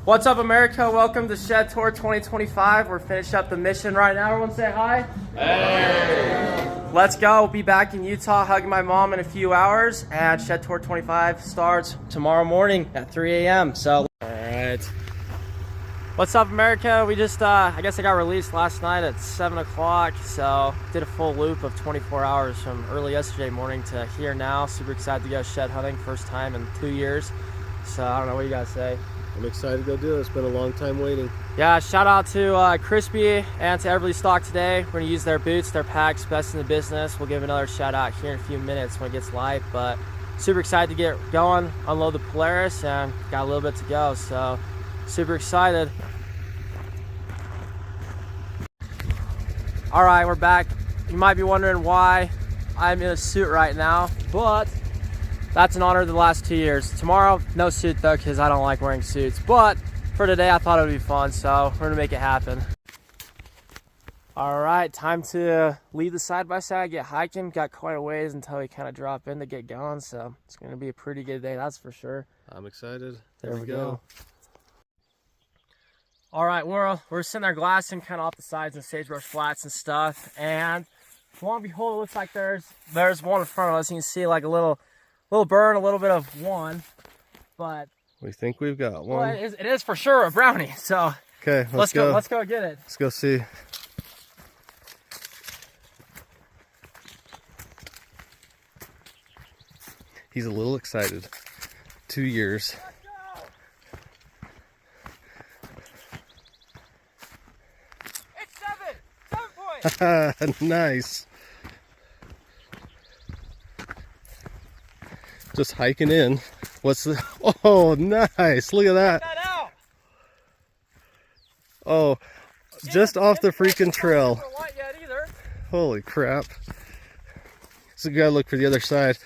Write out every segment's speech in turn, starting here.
What's up, America? Welcome to Shed Tour 2025. We're finishing up the mission right now. Everyone say hi. Hey! Let's go. We'll be back in Utah hugging my mom in a few hours. And Shed Tour 25 starts tomorrow morning at 3 a.m. So, all right. What's up, America? We just, I guess I got released last night at 7 o'clock. So, did a full loop of 24 hours from early yesterday morning to here now. Super excited to go shed hunting. First time in 2 years. So, I don't know what you guys say. I'm excited to go do it. It's been a long time waiting. Yeah, shout out to Crispy and to Everly Stock today. We're gonna use their boots, their packs, best in the business. We'll give another shout out here in a few minutes when it gets live, but super excited to get going, unload the Polaris, and got a little bit to go, so super excited. All right, we're back. You might be wondering why I'm in a suit right now, but that's in honor of the last 2 years. Tomorrow, no suit though, because I don't like wearing suits. But for today, I thought it would be fun, so we're gonna make it happen. All right, time to leave the side-by-side, get hiking. Got quite a ways until we kind of drop in to get going, so it's gonna be a pretty good day, that's for sure. I'm excited. There we go. All right, we're sitting there glassing kind of off the sides and sagebrush flats and stuff, and lo and behold, it looks like there's one in front of us. You can see like a little burn, a little bit of one, but we think we've got one. Well, it is for sure a brownie. So okay, let's go. Let's go get it. Let's go see. He's a little excited. 2 years. It's 7 points. Nice. Just hiking in. What's the? Oh, nice! Look at that. Check that out. Oh, just off the freaking trail. Holy crap! So we gotta look for the other side.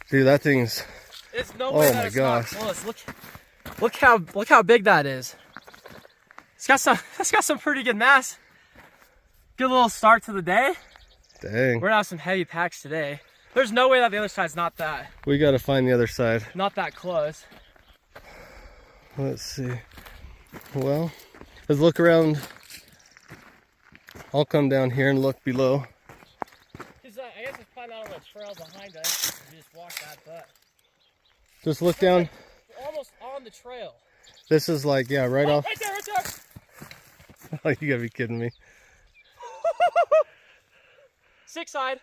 Dude, that thing's. It's no way that it's not close. Look how big that is. It's got some pretty good mass. Good little start to the day. Dang. We're gonna have some heavy packs today. There's no way that the other side's not that. We gotta find the other side. Not that close. Let's see. Well, let's look around. I'll come down here and look below. I guess it's probably not on the trail behind us. We just walk that, but just look down. Like we're almost on the trail. This is like, yeah, right off. Right there. Like, you gotta be kidding me. 6 side.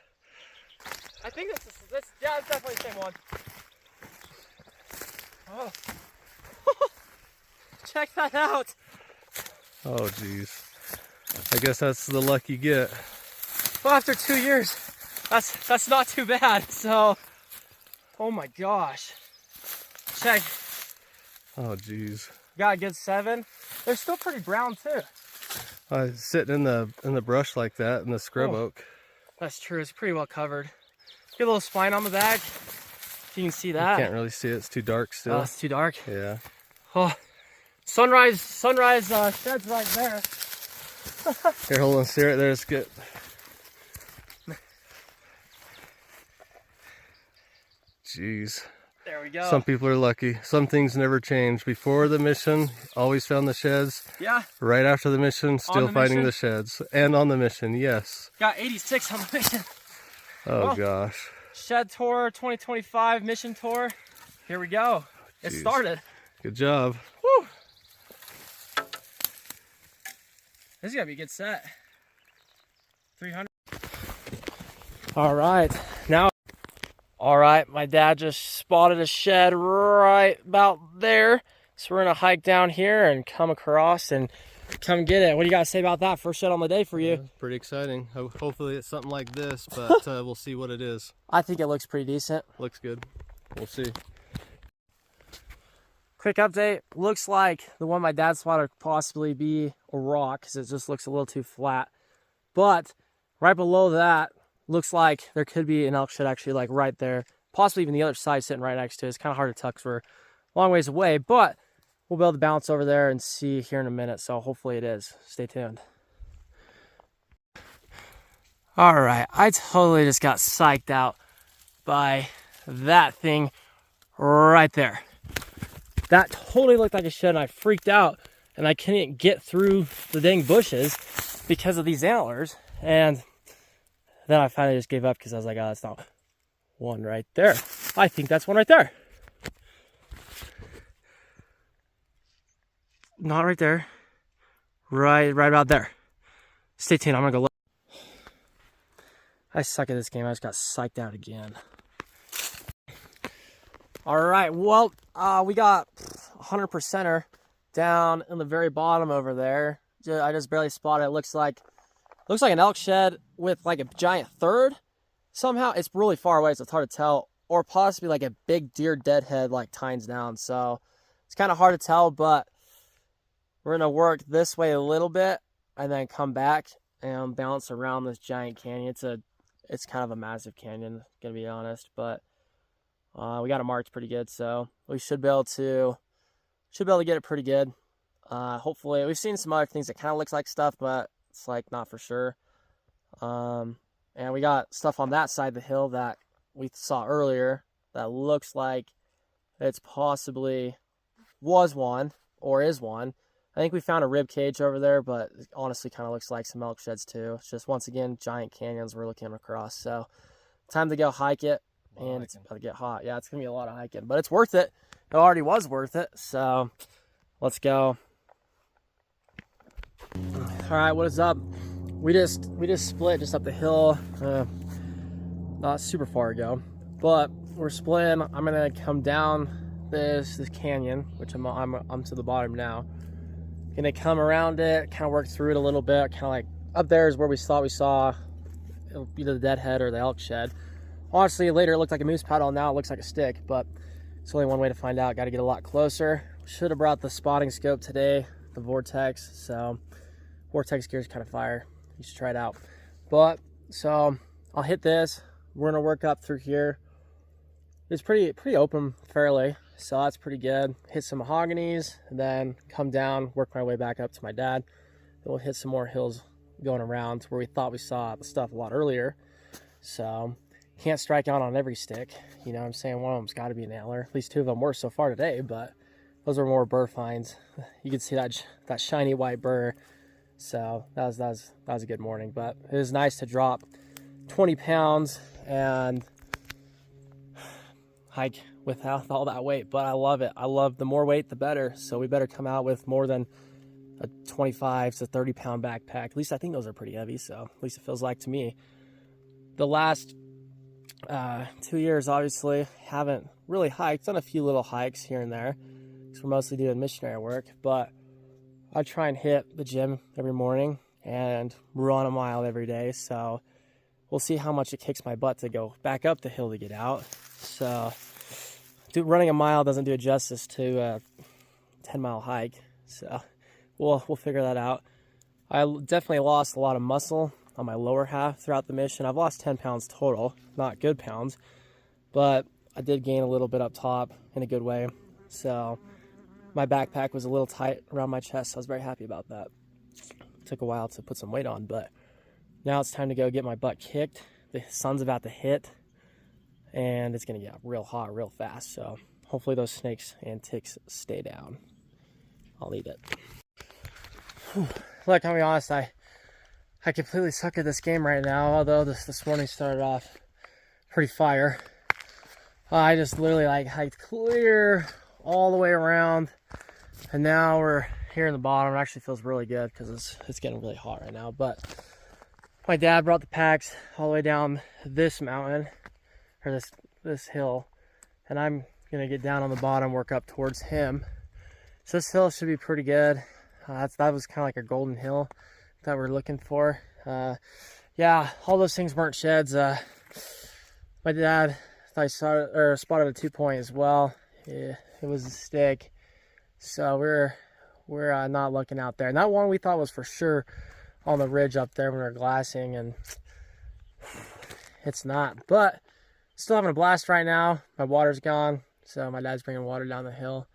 I think this yeah, it's definitely the same one. Oh. Check that out. Oh, geez. I guess that's the luck you get. Well, after 2 years, that's not too bad. So, oh my gosh. Check. Oh, geez. Got a good 7. They're still pretty brown too. Sitting in the brush like that in the scrub oak. That's true. It's pretty well covered. Get a little spine on the back. You can see that. You can't really see it. It's too dark still. Oh, it's too dark. Yeah. Oh, sunrise shed's right there. Here, hold on. Stay right there. It's good. Jeez. There we go. Some people are lucky. Some things never change. Before the mission, always found the sheds. Yeah. Right after the mission, still finding the sheds. And on the mission, yes. Got 86 on the mission. Oh, gosh. Shed Tour 2025 mission tour. Here we go. It started. Good job. Woo. This is going to be a good set. 300. All right. Now. All right. My dad just spotted a shed right about there. So we're going to hike down here and come across and come get it. What do you got to say about that? First shed on the day for you. Pretty exciting. Hopefully it's something like this, but we'll see what it is. I think it looks pretty decent. Looks good. We'll see. Quick update. Looks like the one my dad spotted could possibly be a rock because it just looks a little too flat. But right below that, looks like there could be an elk shed actually like right there. Possibly even the other side sitting right next to it. It's kind of hard to tell because we're a long ways away, but we'll be able to bounce over there and see here in a minute, so hopefully it is. Stay tuned. All right, I totally just got psyched out by that thing right there. that totally looked like a shed, and I freaked out, and I couldn't get through the dang bushes because of these antlers. And then I finally just gave up because I was like, oh, that's not one right there. I think that's one right there. Not right there. Right about there. Stay tuned. I'm gonna go look. I suck at this game. I just got psyched out again. All right. Well, we got 100%er down in the very bottom over there. I just barely spotted it. Looks like an elk shed with like a giant third. Somehow it's really far away, so it's hard to tell. Or possibly like a big deer deadhead like tines down. So it's kind of hard to tell, but we're gonna work this way a little bit and then come back and bounce around this giant canyon. It's kind of a massive canyon, gonna be honest, but we got it marked pretty good, so we should be able to get it pretty good. Hopefully, we've seen some other things that kind of looks like stuff, but it's like not for sure. And we got stuff on that side of the hill that we saw earlier that looks like it's possibly was one or is one. I think we found a rib cage over there, but it honestly kind of looks like some elk sheds too. It's just, once again, giant canyons we're looking across. So time to go hike it, and it's about to get hot. Yeah, it's going to be a lot of hiking, but it's worth it. It already was worth it, so let's go. All right, what is up? We just split just up the hill, not super far ago, but we're splitting. I'm going to come down this canyon, which I'm to the bottom now. Gonna come around it, kind of work through it a little bit. Kind of like up there is where we thought we saw either the deadhead or the elk shed. Honestly, later it looked like a moose paddle, now it looks like a stick, but it's only one way to find out. Got to get a lot closer. Should have brought the spotting scope today, the Vortex. So Vortex gear is kind of fire. You should try it out. But so I'll hit this. We're gonna work up through here. It's pretty open fairly, so that's pretty good. Hit some mahoganies, and then come down, work my way back up to my dad. Then we'll hit some more hills going around to where we thought we saw the stuff a lot earlier. So can't strike out on every stick. You know what I'm saying? One of them's got to be an antler. At least two of them were so far today, but those are more burr finds. You can see that shiny white burr. So that was a good morning, but it was nice to drop 20 pounds and hike without all that weight. But I love it. I love the more weight the better, so we better come out with more than a 25 to 30 pound backpack. At least I think those are pretty heavy, so at least it feels like to me. The last 2 years obviously haven't really hiked. Done a few little hikes here and there because we're mostly doing missionary work, but I try and hit the gym every morning and run a mile every day, so we'll see how much it kicks my butt to go back up the hill to get out. So running a mile doesn't do it justice to a 10-mile hike. So we'll figure that out. I definitely lost a lot of muscle on my lower half throughout the mission. I've lost 10 pounds total, not good pounds, but I did gain a little bit up top in a good way. So my backpack was a little tight around my chest, so I was very happy about that. It took a while to put some weight on, but now it's time to go get my butt kicked. The sun's about to hit, and it's going to get real hot real fast. So hopefully those snakes and ticks stay down. I'll eat it. Whew. Look, I'll be honest, I completely suck at this game right now, although this morning started off pretty fire. I just literally like hiked clear all the way around, and now we're here in the bottom. It actually feels really good because it's getting really hot right now. But my dad brought the packs all the way down this mountain, or this hill, and I'm gonna get down on the bottom, work up towards him. So this hill should be pretty good. That was kind of like a golden hill that we're looking for. Yeah, all those things weren't sheds. My dad thought he spotted a 2-point as well. Yeah, it was a stick. So we're not looking out there. And that one we thought was for sure on the ridge up there when we were glassing, and it's not. But still having a blast right now. My water's gone, so my dad's bringing water down the hill.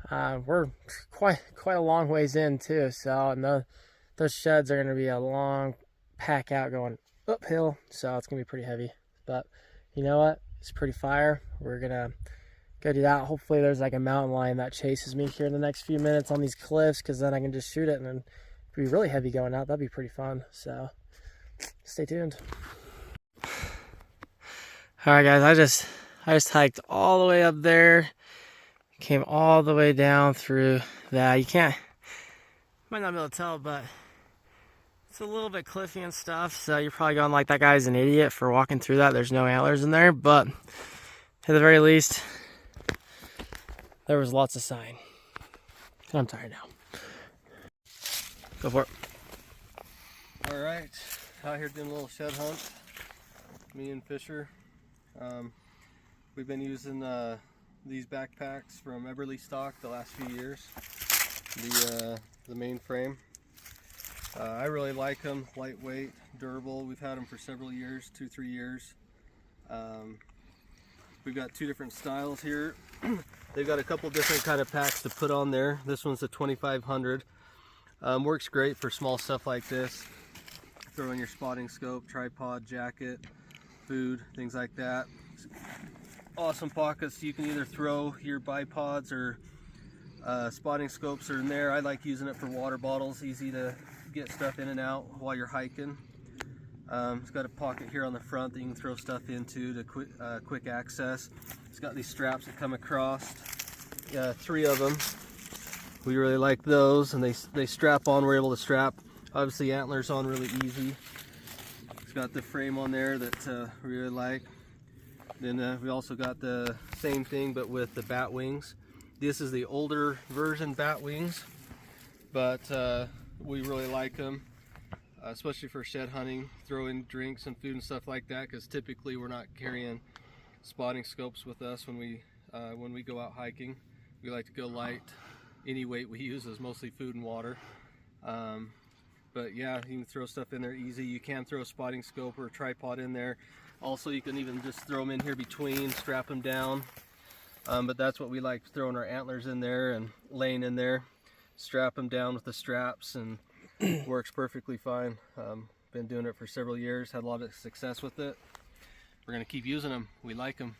We're quite a long ways in too, so and those sheds are going to be a long pack out going uphill, so it's going to be pretty heavy. But you know what? It's pretty fire. We're going to go do that. Hopefully there's like a mountain lion that chases me here in the next few minutes on these cliffs, because then I can just shoot it, and then it'd be really heavy going out. That'd be pretty fun. So stay tuned. All right, guys, I just hiked all the way up there, came all the way down through that. Might not be able to tell, but it's a little bit cliffy and stuff, so you're probably going like, that guy's an idiot for walking through that. There's no antlers in there, but at the very least, there was lots of sign. And I'm tired now. Go for it. All right, out here doing a little shed hunt. Me and Fisher. We've been using these backpacks from Eberly Stock the last few years. The main frame. I really like them. Lightweight, durable. We've had them for several years, 2-3 years. We've got 2 different styles here. They've got a couple different kind of packs to put on there. This one's a 2500. Works great for small stuff like this. Throw in your spotting scope, tripod, jacket, food, things like that. Awesome pockets. You can either throw your bipods or spotting scopes are in there. I like using it for water bottles. Easy to get stuff in and out while you're hiking. It's got a pocket here on the front that you can throw stuff into to quick access. It's got these straps that come across. 3 of them. We really like those, and they strap on. We're able to strap obviously antlers on really easy. It's got the frame on there that we really like. Then we also got the same thing but with the bat wings. This is the older version bat wings, but we really like them, especially for shed hunting, throw in drinks and food and stuff like that, because typically we're not carrying spotting scopes with us when we go out hiking. We like to go light. Any weight we use is mostly food and water. But yeah, you can throw stuff in there easy. You can throw a spotting scope or a tripod in there. Also, you can even just throw them in here between, strap them down. But that's what we like, throwing our antlers in there and laying in there. Strap them down with the straps, and works perfectly fine. Been doing it for several years, had a lot of success with it. We're gonna keep using them. We like them.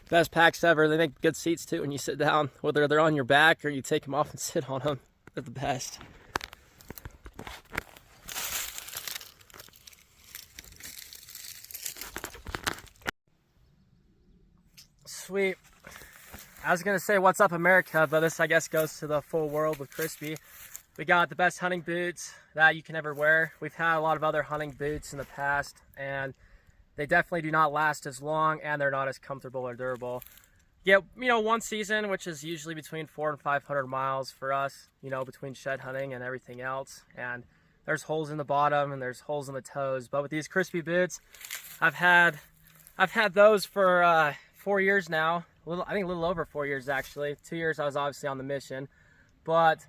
Best packs ever. They make good seats too when you sit down, whether they're on your back or you take them off and sit on them. They're the best. Sweet. I was gonna say what's up America, but this I guess goes to the full world with Crispy. We got the best hunting boots that you can ever wear. We've had a lot of other hunting boots in the past, and they definitely do not last as long, and they're not as comfortable or durable. Yeah, you know, one season, which is usually between 400 and 500 miles for us, you know, between shed hunting and everything else. And there's holes in the bottom and there's holes in the toes. But with these Crispy boots, I've had those for 4 years now. I think a little over 4 years actually. 2 years I was obviously on the mission, but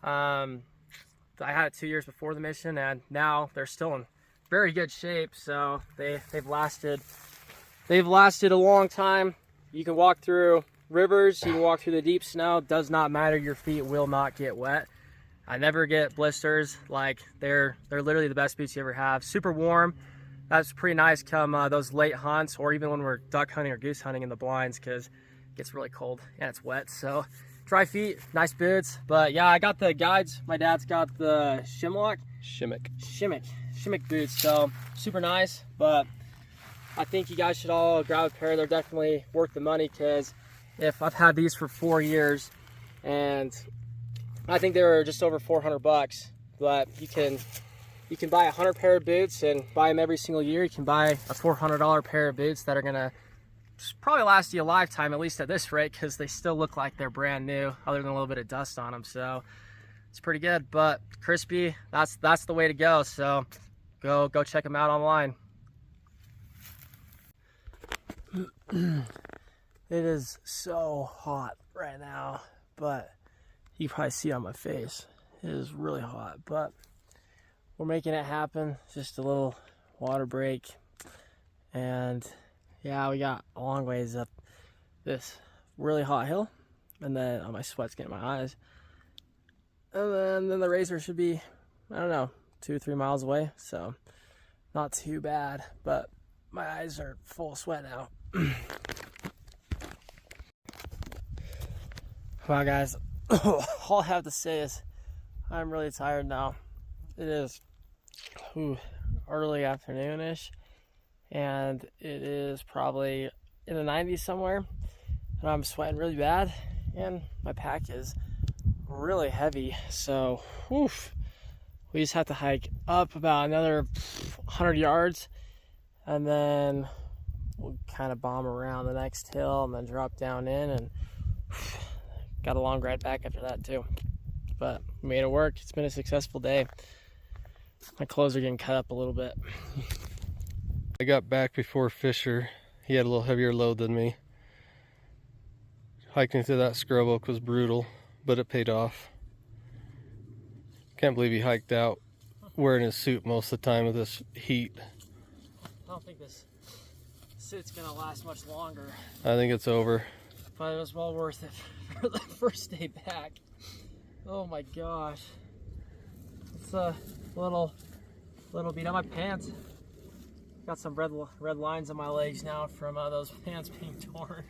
I had it 2 years before the mission, and now they're still in very good shape. So they've lasted a long time. You can walk through rivers, you can walk through the deep snow. Does not matter, your feet will not get wet. I never get blisters. Like they're literally the best boots you ever have. Super warm. That's pretty nice come those late hunts, or even when we're duck hunting or goose hunting in the blinds, because it gets really cold and it's wet. So dry feet, nice boots. But yeah, I got the guides. My dad's got the Shimmick boots, so super nice. But I think you guys should all grab a pair. They're definitely worth the money, because if I've had these for 4 years, and I think they were just over 400 bucks. But you can buy 100 pair of boots and buy them every single year. You can buy a $400 pair of boots that are gonna probably last you a lifetime, at least at this rate, because they still look like they're brand new, other than a little bit of dust on them. So it's pretty good. But Crispy, that's the way to go. So go check them out online. It is so hot right now, but you can probably see it on my face. It is really hot, but we're making it happen. Just a little water break, and yeah, we got a long ways up this really hot hill, and then my sweat's getting in my eyes, and then the razor should be, I don't know, 2-3 miles away, so not too bad, but my eyes are full of sweat now. Wow, guys, all I have to say is I'm really tired now. It is early afternoon-ish, and it is probably in the 90s somewhere, and I'm sweating really bad, and my pack is really heavy, so we just have to hike up about another 100 yards, and then we'll kind of bomb around the next hill and then drop down in, and got a long ride back after that too. But we made it work. It's been a successful day. My clothes are getting cut up a little bit. I got back before Fisher. He had a little heavier load than me. Hiking through that scrub oak was brutal, but it paid off. Can't believe he hiked out wearing his suit most of the time with this heat. I don't think this suit's gonna last much longer. I think it's over. But it was well worth it for the first day back. Oh my gosh. It's a little beat on my pants. Got some red lines on my legs now from those pants being torn.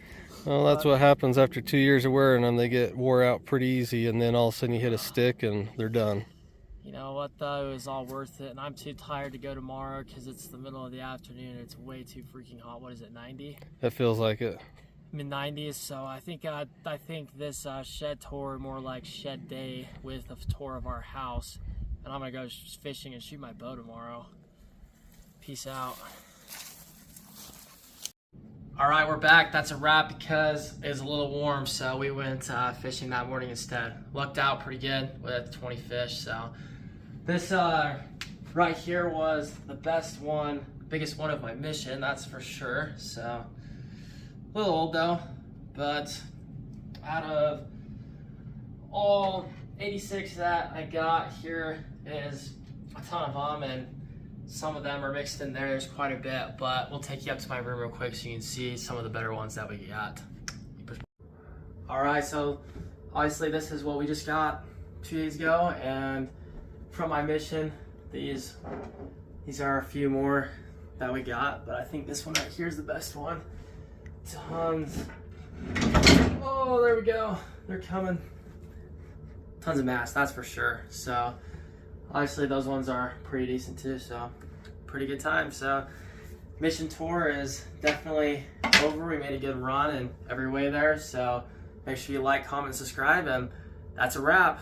Well, that's what happens after 2 years of wearing them. They get wore out pretty easy, and then all of a sudden you hit a stick and they're done. You know what though, it was all worth it, and I'm too tired to go tomorrow because it's the middle of the afternoon. It's way too freaking hot. What is it, 90? It feels like it. Mid-90s, so I think this shed tour more like shed day with a tour of our house, and I'm gonna go fishing and shoot my bow tomorrow. Peace out. All right, we're back. That's a wrap because it was a little warm, so we went fishing that morning instead. Lucked out pretty good with 20 fish. So this right here was the best one, biggest one of my mission, that's for sure. So a little old though, but out of all 86 that I got, here is a ton of them, and some of them are mixed in there. There's quite a bit, but we'll take you up to my room real quick so you can see some of the better ones that we got. All right, so obviously this is what we just got 2 days ago, and from my mission, these are a few more that we got, but I think this one right here is the best one. Tons. Oh, there we go. They're coming. Tons of mass, that's for sure. So obviously those ones are pretty decent too, so pretty good time. So mission tour is definitely over. We made a good run in every way there, so make sure you like, comment, subscribe, and that's a wrap.